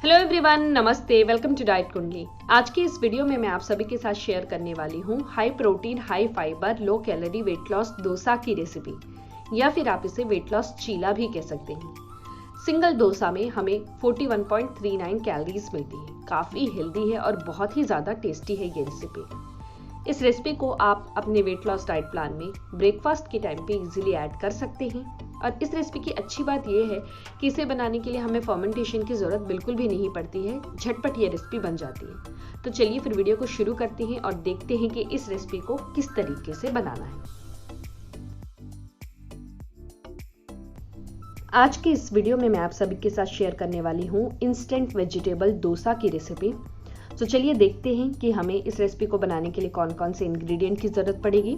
Hello everyone, नमस्ते, welcome to diet कुंडली। आज की इस वीडियो में मैं आप सभी के साथ शेयर करने वाली हूँ high protein, high fibre, low calorie weight loss dosa की रेसिपी, या फिर आप इसे वेट लॉस चीला भी कह सकते हैं। सिंगल डोसा में हमें 41.39 कैलोरीज मिलती है। काफ़ी हेल्दी है और बहुत ही ज़्यादा टेस्टी है ये रेसिपी। इस रेसिपी को आप अपने वेट लॉस डाइट प्लान में ब्रेकफास्ट के टाइम पे इजीली ऐड कर सकते हैं। और इस रेसिपी की अच्छी बात यह है कि इसे बनाने के लिए हमें फर्मेंटेशन की ज़रूरत बिल्कुल भी नहीं पड़ती है, झटपट ये रेसिपी बन जाती है। तो चलिए फिर वीडियो को शुरू करते हैं और देखते हैं कि इस रेसिपी को किस तरीके से बनाना है। आज की इस वीडियो में मैं आप सभी के साथ शेयर करने वाली हूँ इंस्टेंट वेजिटेबल डोसा की रेसिपी। तो चलिए देखते हैं कि हमें इस रेसिपी को बनाने के लिए कौन कौन से इंग्रेडिएंट की ज़रूरत पड़ेगी।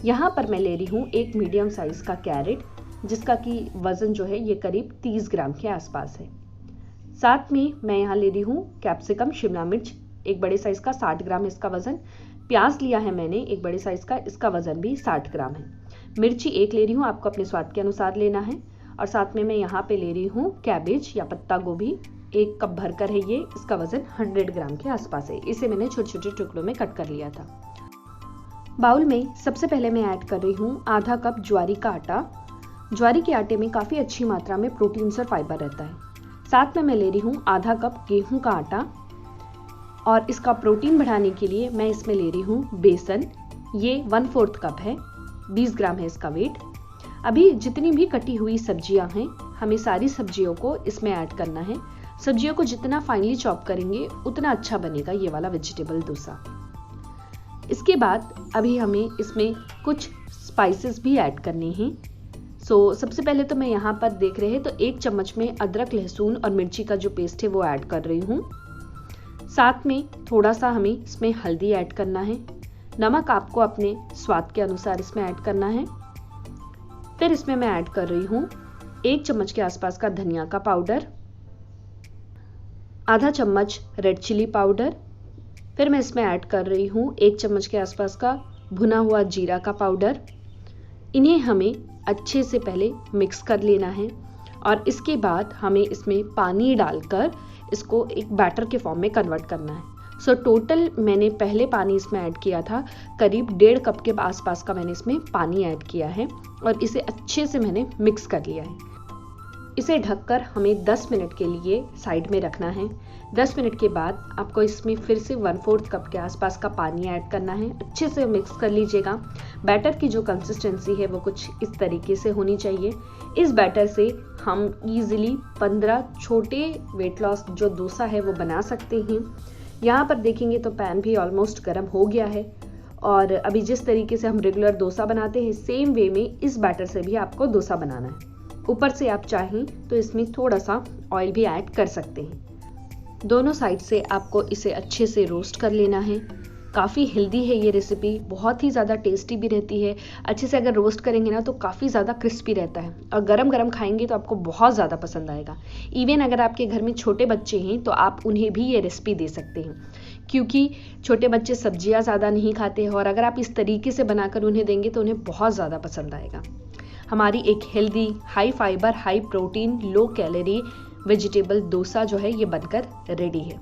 यहाँ पर मैं ले रही हूँ एक मीडियम साइज़ का कैरेट, जिसका कि वज़न जो है ये करीब 30 ग्राम के आसपास है। साथ में मैं यहाँ ले रही हूँ कैप्सिकम, शिमला मिर्च, एक बड़े साइज़ का 60 ग्राम है इसका वज़न। प्याज लिया है मैंने एक बड़े साइज़ का, इसका वज़न भी 60 ग्राम है। मिर्ची एक ले रही हूँ, आपको अपने स्वाद के अनुसार लेना है। और साथ में मैं यहाँ पे ले रही हूँ कैबेज या पत्ता गोभी, 1 कप भरकर है ये, इसका वज़न 100 ग्राम के आसपास है। इसे मैंने छोटे छोटे टुकड़ों में कट कर लिया था। बाउल में सबसे पहले मैं ऐड कर रही हूँ आधा कप ज्वारी का आटा। ज्वारी के आटे में काफ़ी अच्छी मात्रा में प्रोटीन और फाइबर रहता है। साथ में मैं ले रही हूँ आधा कप गेहूं का आटा, और इसका प्रोटीन बढ़ाने के लिए मैं इसमें ले रही हूँ बेसन। ये 1/4 कप है, 20 ग्राम है इसका वेट। अभी जितनी भी कटी हुई सब्जियां हैं, हमें सारी सब्जियों को इसमें ऐड करना है। सब्जियों को जितना फाइनली चॉप करेंगे उतना अच्छा बनेगा ये वाला वेजिटेबल डोसा। इसके बाद अभी हमें इसमें कुछ स्पाइसेस भी ऐड करने हैं। सबसे पहले तो मैं यहाँ पर देख रहे हैं तो 1 चम्मच में अदरक, लहसुन और मिर्ची का जो पेस्ट है वो ऐड कर रही हूँ। साथ में थोड़ा सा हमें इसमें हल्दी ऐड करना है। नमक आपको अपने स्वाद के अनुसार इसमें ऐड करना है। फिर इसमें मैं ऐड कर रही हूँ 1 चम्मच के आसपास का धनिया का पाउडर, आधा चम्मच रेड चिली पाउडर। फिर मैं इसमें ऐड कर रही हूँ 1 चम्मच के आसपास का भुना हुआ जीरा का पाउडर। इन्हें हमें अच्छे से पहले मिक्स कर लेना है और इसके बाद हमें इसमें पानी डालकर इसको एक बैटर के फॉर्म में कन्वर्ट करना है। टोटल मैंने पहले पानी इसमें ऐड किया था, करीब 1.5 कप के आसपास का मैंने इसमें पानी ऐड किया है और इसे अच्छे से मैंने मिक्स कर लिया है। इसे ढककर हमें 10 मिनट के लिए साइड में रखना है। 10 मिनट के बाद आपको इसमें फिर से 1/4 कप के आसपास का पानी ऐड करना है। अच्छे से मिक्स कर लीजिएगा। बैटर की जो कंसिस्टेंसी है वो कुछ इस तरीके से होनी चाहिए। इस बैटर से हम इजीली 15 छोटे वेट लॉस जो डोसा है वो बना सकते हैं। यहाँ पर देखेंगे तो पैन भी ऑलमोस्ट गर्म हो गया है और अभी जिस तरीके से हम रेगुलर डोसा बनाते हैं सेम वे में इस बैटर से भी आपको डोसा बनाना है। ऊपर से आप चाहें तो इसमें थोड़ा सा ऑयल भी ऐड कर सकते हैं। दोनों साइड से आपको इसे अच्छे से रोस्ट कर लेना है। काफ़ी हेल्दी है ये रेसिपी, बहुत ही ज़्यादा टेस्टी भी रहती है। अच्छे से अगर रोस्ट करेंगे ना तो काफ़ी ज़्यादा क्रिस्पी रहता है और गरम गरम खाएंगे तो आपको बहुत ज़्यादा पसंद आएगा। इवन अगर आपके घर में छोटे बच्चे हैं तो आप उन्हें भी ये रेसिपी दे सकते हैं, क्योंकि छोटे बच्चे सब्जियां ज़्यादा नहीं खाते हैं और अगर आप इस तरीके से बनाकर उन्हें देंगे तो उन्हें बहुत ज़्यादा पसंद आएगा। हमारी एक healthy, high fibre, high protein, low calorie vegetable dosa जो है ये बनकर रेडी है।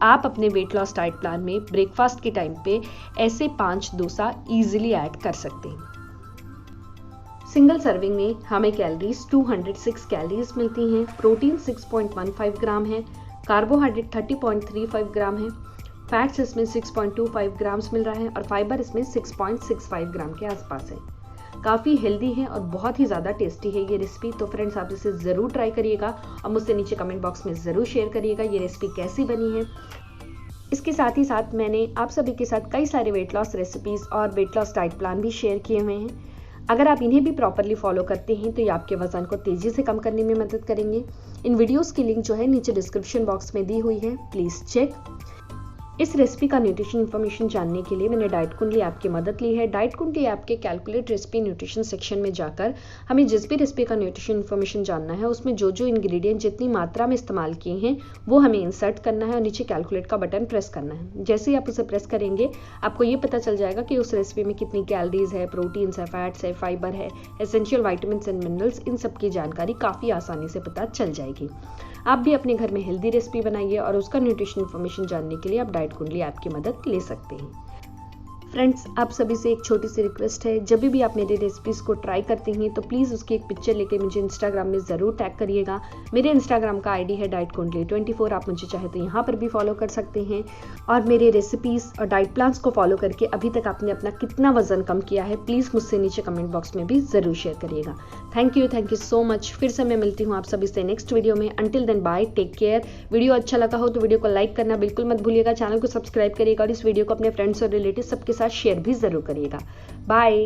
आप अपने वेट लॉस डाइट प्लान में ब्रेकफास्ट के टाइम पे ऐसे 5 डोसा इजीली ऐड कर सकते हैं। सिंगल सर्विंग में हमें कैलोरीज 206 कैलोरीज मिलती हैं, प्रोटीन 6.15 ग्राम है, कार्बोहाइड्रेट 30.35 ग्राम है, फैट्स इसमें 6.25 ग्राम्स मिल रहा है और फाइबर इसमें 6.65 ग्राम के आसपास है। काफ़ी हेल्दी है और बहुत ही ज़्यादा टेस्टी है ये रेसिपी। तो फ्रेंड्स, आप इसे ज़रूर ट्राई करिएगा और मुझसे नीचे कमेंट बॉक्स में ज़रूर शेयर करिएगा ये रेसिपी कैसी बनी है। इसके साथ ही साथ मैंने आप सभी के साथ कई सारे वेट लॉस रेसिपीज़ और वेट लॉस डाइट प्लान भी शेयर किए हुए हैं। अगर आप इन्हें भी प्रॉपरली फॉलो करते हैं तो ये आपके वजन को तेज़ी से कम करने में मदद करेंगे। इन वीडियोज़ की लिंक जो है नीचे डिस्क्रिप्शन बॉक्स में दी हुई है, प्लीज़ चेक। इस रेसिपी का न्यूट्रिशन इन्फॉर्मेशन जानने के लिए मैंने डाइट कुंडली ऐप की मदद ली है। डाइट कुंडली ऐप के कैलकुलेट रेसिपी न्यूट्रिशन सेक्शन में जाकर हमें जिस भी रेसिपी का न्यूट्रिशन इन्फॉर्मेशन जानना है उसमें जो जो इंग्रेडिएंट जितनी मात्रा में इस्तेमाल किए हैं वो हमें इंसर्ट करना है और नीचे कैलकुलेट का बटन प्रेस करना है। जैसे ही आप उसे प्रेस करेंगे आपको ये पता चल जाएगा कि उस रेसिपी में कितनी कैलोरीज है, प्रोटीन्स है, फैट्स है, फाइबर है, एसेंशियल वाइटामिन एंड मिनरल्स, इन सब की जानकारी काफ़ी आसानी से पता चल जाएगी। आप भी अपने घर में हेल्दी रेसिपी बनाइए और उसका न्यूट्रिशन इन्फॉर्मेशन जानने के लिए आप डाइट कुंडली ऐप की मदद ले सकते हैं। फ्रेंड्स, आप सभी से एक छोटी सी रिक्वेस्ट है, जब भी आप मेरे रेसिपीज़ को ट्राई करते हैं तो प्लीज़ उसकी एक पिक्चर लेके मुझे इंस्टाग्राम में ज़रूर टैग करिएगा। मेरे इंस्टाग्राम का आईडी है डाइट कुंडली 24। आप मुझे चाहे तो यहाँ पर भी फॉलो कर सकते हैं। और मेरे रेसिपीज़ और डाइट प्लान्स को फॉलो करके अभी तक आपने अपना कितना वजन कम किया है, प्लीज़ मुझसे नीचे कमेंट बॉक्स में भी ज़रूर शेयर करिएगा। Thank you so much. फिर से मैं मिलती हूँ आप सभी से नेक्स्ट वीडियो में। Until then bye, take care. Video अच्छा लगा हो तो वीडियो को लाइक करना बिल्कुल मत भूलिएगा, चैनल को सब्सक्राइब करिएगा और इस वीडियो को अपने फ्रेंड्स और रिलेटिव सबके साथ शेयर भी ज़रूर करिएगा। बाय।